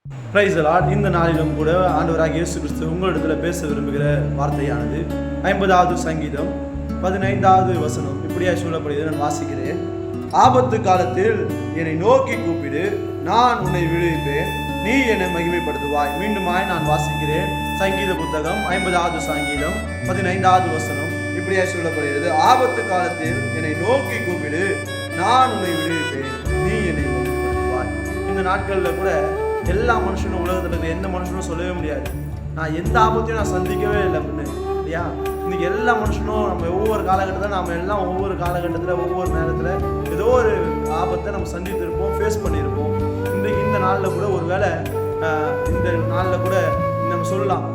Praise the Lord. இந்த நாளிலும் கூட ஆண்டவராகிய இயேசு கிறிஸ்து உங்களிடத்தில் பேச விரும்புகிற வார்த்தையானது 50வது சங்கீதம் 15வது வசனம் இப்படியாக சொல்லப்படுகிறது. நான் வாசிக்கிறேன். ஆபத்து காலத்தில் என்னை நோக்கி கூப்பிடு, நான் உன்னை விடுவிப்பேன், நீ என்னை மகிமைப்படுத்துவாய். மீண்டுமாய் நான் வாசிக்கிறேன். சங்கீத புத்தகம் 50வது சங்கீதம் 15வது வசனம் இப்படியாக சொல்லப்படுகிறது. ஆபத்து காலத்தில் என்னை நோக்கி கூப்பிடு, நான் உன்னை விடுவிப்பேன், நீ என்னை மகிமைப்படுத்துவாய். இந்த நாட்களில் கூட எல்லா மனுஷனும் உலகத்தில் இருக்க எந்த மனுஷனும் சொல்லவே முடியாது, நான் எந்த ஆபத்தையும் நான் சந்திக்கவே இல்லை அப்படின்னு, இல்லையா? இன்னைக்கு எல்லா மனுஷனும் நம்ம ஒவ்வொரு காலகட்டத்தில் நம்ம எல்லாம் ஒவ்வொரு காலகட்டத்தில் ஒவ்வொரு நேரத்தில் ஏதோ ஒரு ஆபத்தை நம்ம சந்தித்திருப்போம், ஃபேஸ் பண்ணியிருப்போம். இன்றைக்கு இந்த நாளில் கூட ஒரு வேளை இந்த நாளில் கூட நம்ம சொல்லலாம்,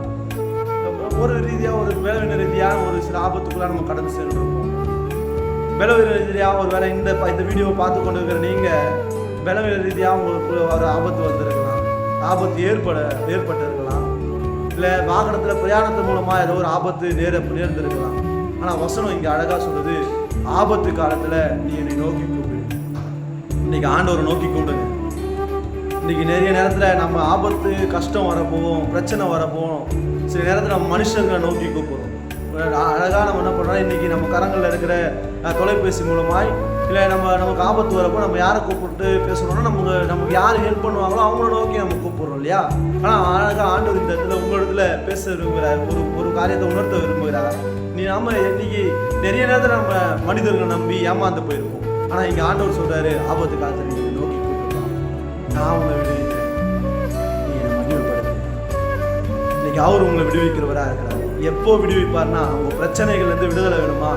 ஒரு ரீதியாக ஒரு வேலைவின ரீதியாக ஒரு சில ஆபத்துக்குள்ளே நம்ம கடந்து சென்றிருப்போம். வேலைவின ரீதியாக ஒரு வேளை இந்த வீடியோவை பார்த்து கொண்டு இருக்கிற நீங்கள் வேலைவின ரீதியாக உங்களுக்கு ஒரு ஆபத்து வந்திருக்கலாம், ஆபத்து ஏற்பட்டு இருக்கலாம், இல்லை வாகனத்தில் பிரயாணத்தின் மூலமாக ஏதோ ஒரு ஆபத்து நேர்ந்திருக்கலாம். ஆனால் வசனம் இங்கே அழகாக சொல்லுது, ஆபத்து காலத்தில் நீ என்னை நோக்கி கூப்பிடு. இன்னைக்கு ஆண்டவரை நோக்கி கூப்பிடுங்க. இன்னைக்கு நிறைய நேரத்தில் நம்ம ஆபத்து கஷ்டம் வரப்போவோம், பிரச்சனை வரப்போவோம், சில நேரத்தில் நம்ம மனுஷங்களை நோக்கி கூப்பிடுறோம். அழகாக நம்ம என்ன பண்ணுறோம், இன்றைக்கி நம்ம கரங்களில் இருக்கிற தொலைபேசி மூலமாய் இல்லை நமக்கு ஆபத்து வரப்போ நம்ம யாரை கூப்பிட்டு பேசுகிறோம்னா நமக்கு யார் ஹெல்ப் பண்ணுவாங்களோ அவங்கள நோக்கி நம்ம கூப்பிடுறோம், இல்லையா? ஆனால் அழகாக ஆண்டவர் இந்த இடத்துல உங்களிடத்துல பேச விரும்புகிறார், ஒரு காரியத்தை உணர்த்த விரும்புகிறார். நம்ம இன்னைக்கு நிறைய நேரத்தில் நம்ம மனிதர்களை நம்பி ஏமாந்து போயிருக்கோம். ஆனால் இங்கே ஆண்டவர் சொல்கிறாரு, ஆபத்து காலத்தில் நீங்கள் நோக்கி கூப்பிடலாம், நான் உங்களை விடுவிக்கிறேன், நீ என்னை மகிமைப்படுத்து. இன்னைக்கு அவர் உங்களை விடுவிக்கிறவராக இருக்கிறார். எப்போ விடுவிப்பார்னா, உங்கள் பிரச்சனைகள்லேருந்து விடுதலை வேணுமா,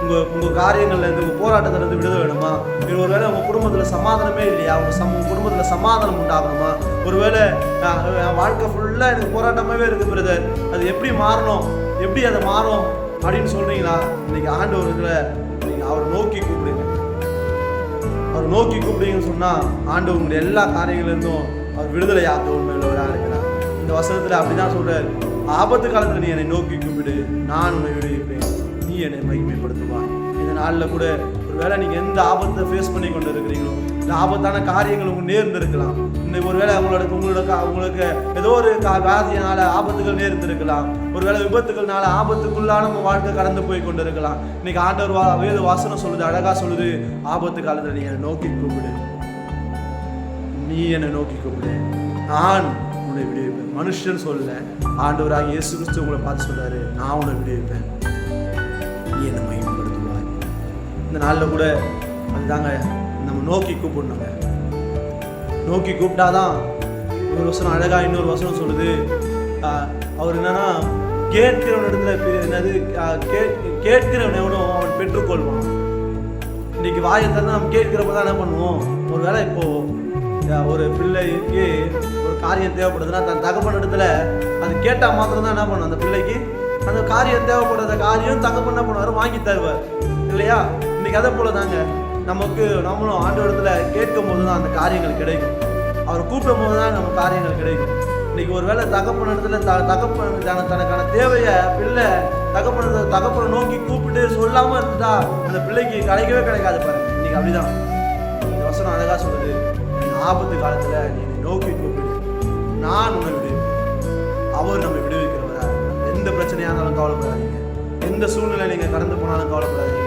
உங்கள் காரியங்கள்லேருந்து உங்கள் போராட்டத்திலேருந்து விடுதலை வேணுமா, இது ஒருவேளை உங்கள் குடும்பத்தில் சமாதானமே இல்லையா, உங்கள் குடும்பத்தில் சமாதானம் உண்டாகணுமா, ஒருவேளை வாழ்க்கை ஃபுல்லாக எனக்கு போராட்டமாகவே இருக்குது பிரதர், அது எப்படி மாறணும், எப்படி அதை மாறும் அப்படின்னு சொல்கிறீங்களா? இன்றைக்கி ஆண்டவர்களை நீங்கள் அவரை நோக்கி கூப்பிடுங்க. அவர் நோக்கி கூப்பிடுங்கன்னு சொன்னால் ஆண்டவர் உங்களுடைய எல்லா காரியங்கள்லேருந்தும் அவர் விடுதலை ஆக்க உண்மையுள்ளவராக இருக்கிறார். இந்த வசனத்தில் அப்படி தான் சொல்கிறார், ஆபத்து காலத்தில் நீ என்னை நோக்கி கூப்பிடு, நான் உன்னை விடுவிப்பேன், நீ என்னை மகிமைப்படுத்துவாய். இந்த நாளில் கூட ஒரு வேளை நீங்கள் எந்த ஆபத்தை ஃபேஸ் பண்ணி கொண்டு இருக்கிறீங்களோ, இந்த ஆபத்தான காரியங்கள் உங்களுக்கு நேர்ந்திருக்கலாம். இன்னைக்கு ஒரு வேளை உங்களுக்கு ஏதோ ஒரு வியாதியினால ஆபத்துகள் நேர்ந்திருக்கலாம், ஒரு வேளை விபத்துகள்னால ஆபத்துக்குள்ளான நம்ம வாழ்க்கை கடந்து போய் கொண்டு இருக்கலாம். இன்னைக்கு ஆண்டவர் வேத வாசனம் சொல்லுது, அழகாக சொல்லுது, ஆபத்து காலத்தில் நீ என்னை நோக்கி கூப்பிடு, நீ என்னை நோக்கி கூப்பிடு, நான் உன்னை விடுவிப்பேன். மனுஷன் சொல்ல, ஆண்டவராக இயேசு கிறிஸ்து உங்களை பார்த்து சொல்றாரு, நான் உன்னை விடுவிப்பேன், நீ என்னை மகிமைப்படுத்துவாய். இந்த நாளில் கூட அதுதாங்க நம்ம நோக்கி கூப்பிடணுங்க. நோக்கி கூப்பிட்டாதான் ஒரு வசனம் அழகா இன்னொரு வசனம் சொல்லுது, அவர் என்னன்னா கேட்கிறவன் எவனும் அவன் பெற்றுக்கொள்வான். இன்னைக்கு வாயை திறந்து நம்ம கேட்கிறப்பதான் என்ன பண்ணுவோம், ஒரு வேளை இப்போ ஒரு பிள்ளைக்கு ஒரு காரியம் தேவைப்படுதுன்னா தன் தகப்பன் இடத்துல அது கேட்டால் மாத்திரம் தான் என்ன பண்ணும், அந்த பிள்ளைக்கு அந்த காரியம் தேவைப்படுற காரியம் தகப்பன் என்ன பண்ணுவார், வாங்கி தருவார், இல்லையா? இன்னைக்கு அதை போல தாங்க நம்மளும் ஆண்டவர் இடத்துல கேட்கும் போது தான் அந்த காரியங்கள் கிடைக்கும், அவர் கூப்பிடும் போது தான் நம்ம காரியங்கள் கிடைக்கும். இன்னைக்கு ஒரு வேளை தகப்பன் இடத்துல தகப்பன் தனக்கான தேவையை பிள்ளை தகப்பனை நோக்கி கூப்பிட்டு சொல்லாமல் இருந்துட்டா அந்த பிள்ளைக்கு கிடைக்காது பாருங்க. இன்னைக்கு அப்படிதான் இந்த வசனம் அழகா சொல்லுது, ஆபத்து காலத்தில் நீ நோக்கி கூப்பிடு, நான் உன்னை விடுவிப்பேன். அவர் நம்மை விடுவிக்கிறவரா. எந்த பிரச்சனையாக இருந்தாலும் கவலைப்படாதீங்க, எந்த சூழ்நிலை நீங்கள் கடந்து போனாலும் கவலைப்படாதீங்க,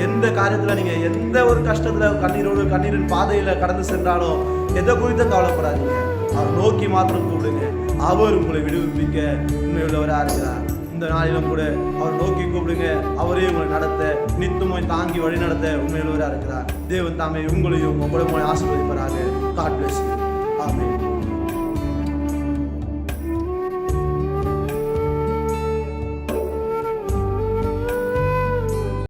எந்த காரியத்தில் நீங்கள் எந்த ஒரு கஷ்டத்தில் கண்ணீரின் பாதையில் கடந்து சென்றாலும் எதை குறித்து கவலைப்படாதீங்க, அவர் நோக்கி மாத்திரம் கூப்பிடுங்க. அவர் உங்களை விடுவிக்க உண்மையுள்ளவராக இருக்கிறார். இந்த நாளிலும் கூட அவர் நோக்கி கூப்பிடுங்க, அவரே உங்களை நடத்த நித்தமாய் தாங்கி வழி நடத்த உண்மையுள்ளவராக இருக்கிறார். தேவன் தாமே உங்களையும் உங்களுடைய ஆசீர்வதிப்பாராக. God bless you. Amen.